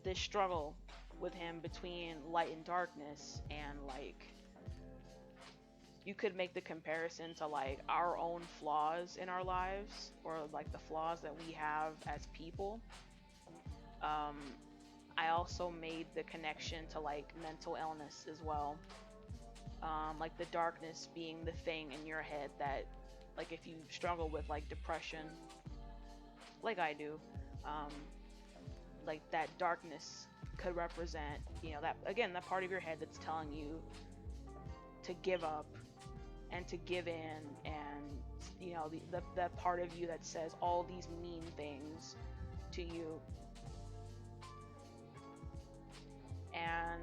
this struggle with him between light and darkness, and like you could make the comparison to like our own flaws in our lives, or like the flaws that we have as people. I also made the connection to like mental illness as well. like the darkness being the thing in your head that, like, if you struggle with like depression, like I do, um, like that darkness could represent, you know, that again, that part of your head that's telling you to give up and to give in, and you know, that part of you that says all these mean things to you. And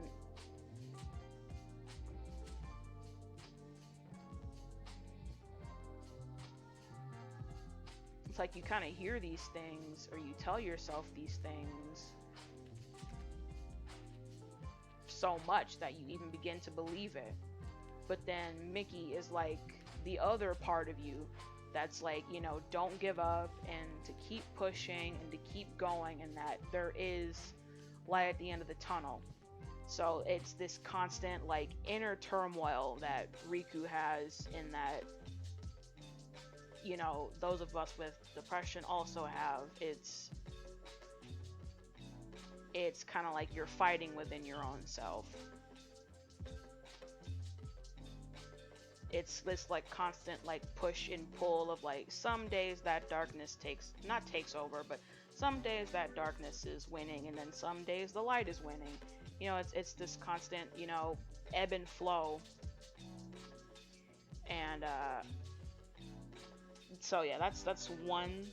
it's like you kind of hear these things, or you tell yourself these things so much that you even begin to believe it. But then Mickey is like the other part of you that's like, you know, don't give up and to keep pushing and to keep going, and that there is light at the end of the tunnel. So it's this constant like inner turmoil that Riku has, in that, you know, those of us with depression also have. It's kind of like you're fighting within your own self. It's this like constant like push and pull of like, some days that darkness takes over, but some days that darkness is winning, and then some days the light is winning. You know, it's this constant, you know, ebb and flow. And so yeah, that's one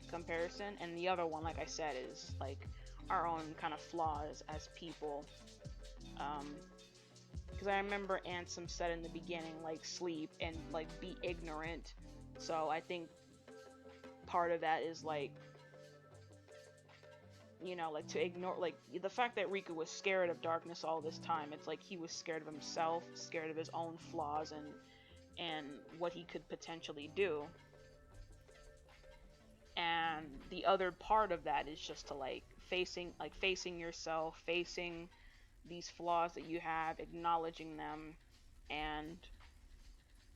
comparison, and the other one, like I said, is like our own kind of flaws as people. Because I remember Ansem said in the beginning, like, sleep and like be ignorant. So I think part of that is like, you know, like to ignore, like the fact that Riku was scared of darkness all this time. It's like he was scared of himself, scared of his own flaws, and what he could potentially do. And the other part of that is just to like facing yourself, facing these flaws that you have, acknowledging them, and,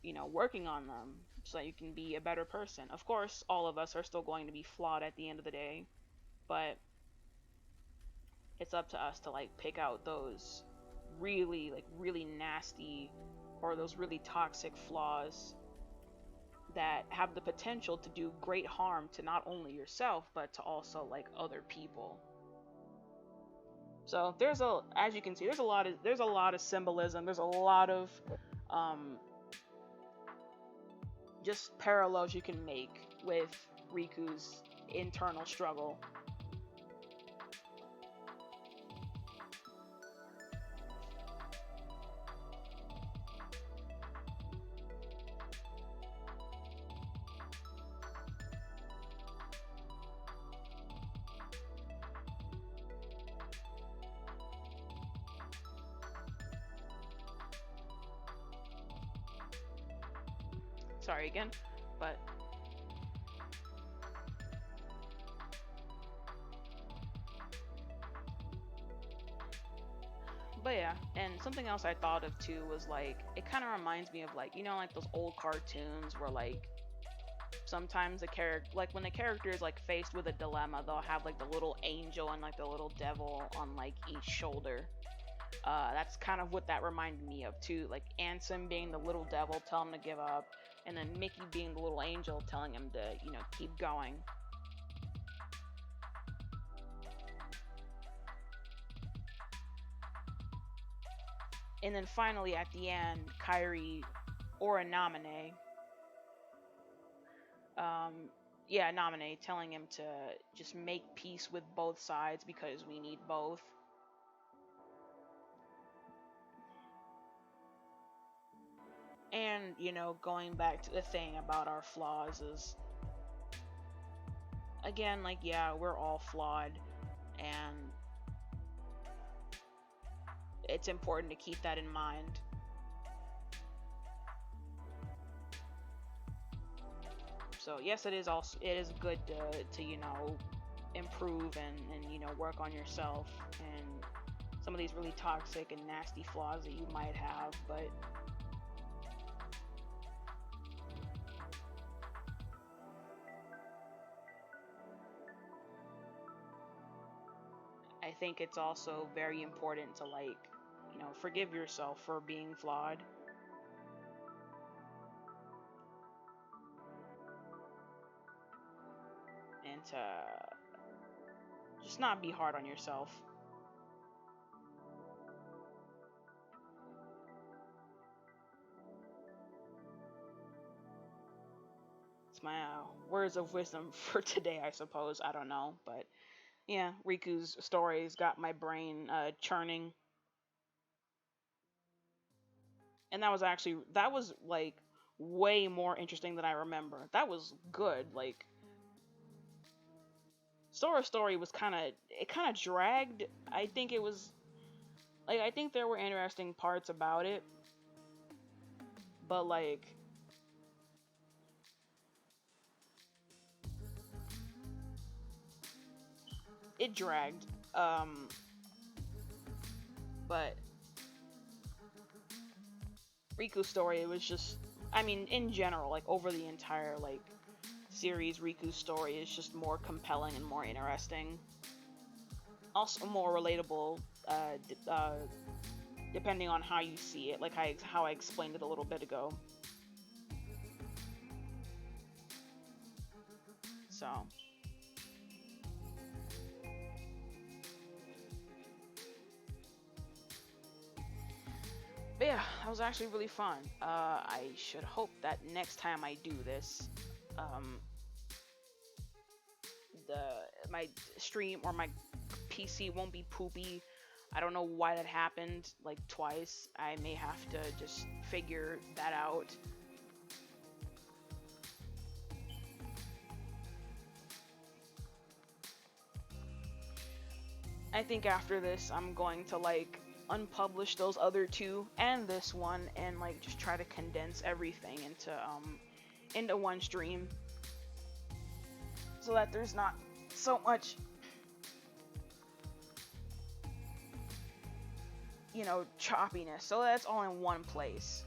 you know, working on them so that you can be a better person. Of course, all of us are still going to be flawed at the end of the day, but it's up to us to like pick out those really nasty, or those really toxic flaws that have the potential to do great harm to not only yourself but to also like other people. So as you can see, there's a lot of symbolism. There's a lot of um, just parallels you can make with Riku's internal struggle. Sorry again, but yeah, and something else I thought of too was like, it kind of reminds me of like, you know, like those old cartoons where like sometimes the character, like when the character is like faced with a dilemma, they'll have like the little angel and like the little devil on like each shoulder. That's kind of what that reminded me of too. Like Ansem being the little devil telling him to give up, and then Mickey being the little angel telling him to, you know, keep going. And then finally at the end, Kairi or Inamine, Inamine telling him to just make peace with both sides because we need both. And, you know, going back to the thing about our flaws is, again, like, yeah, we're all flawed, and it's important to keep that in mind. So yes, it is good to you know, improve and you know, work on yourself and some of these really toxic and nasty flaws that you might have, but I think it's also very important to like, you know, forgive yourself for being flawed and to just not be hard on yourself. It's my words of wisdom for today, I suppose. I don't know, but yeah, Riku's stories got my brain churning, and that was like way more interesting than I remember. That was good. Like, Sora's story was kind of dragged. I think it was like, I think there were interesting parts about it, but like, it dragged. But Riku's story, it was just, I mean, in general, like over the entire like series, Riku's story is just more compelling and more interesting. Also more relatable, depending on how you see it, like how I explained it a little bit ago. So, but yeah, that was actually really fun. I should hope that next time I do this, my stream or my PC won't be poopy. I don't know why that happened like twice. I may have to just figure that out. I think after this, I'm going to like unpublish those other two and this one, and like just try to condense everything into one stream, so that there's not so much, you know, choppiness. So that's all in one place.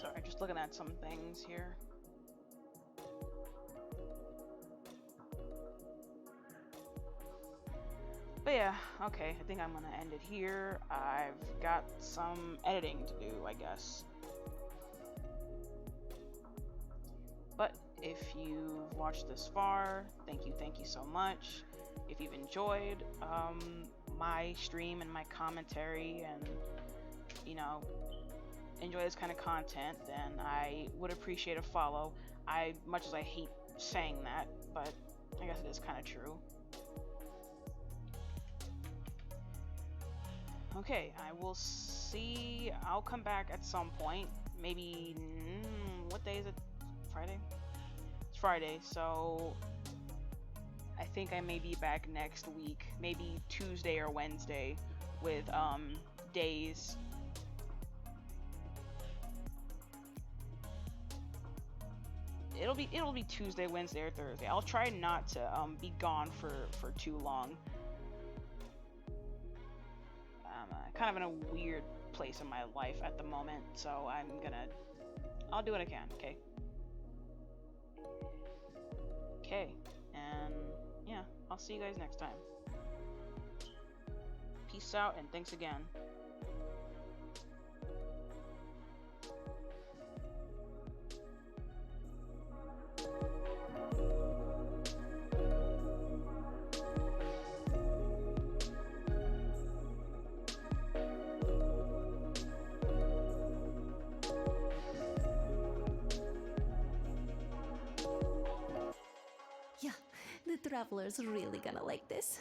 Sorry, just looking at some things here. But yeah, okay, I think I'm gonna end it here. I've got some editing to do, I guess. But if you've watched this far, thank you so much. If you've enjoyed my stream and my commentary, and you know, enjoy this kind of content, then I would appreciate a follow. Much as I hate saying that, but I guess it is kind of true. Okay, I'll come back at some point. Maybe, what day is it? Friday? It's Friday, so I think I may be back next week. Maybe Tuesday or Wednesday with, days. It'll be Tuesday, Wednesday, or Thursday. I'll try not to, be gone for too long. Kind of in a weird place in my life at the moment, so I'll do what I can, okay? Okay, and yeah, I'll see you guys next time. Peace out, and thanks again. Yeah, the traveler's really gonna like this.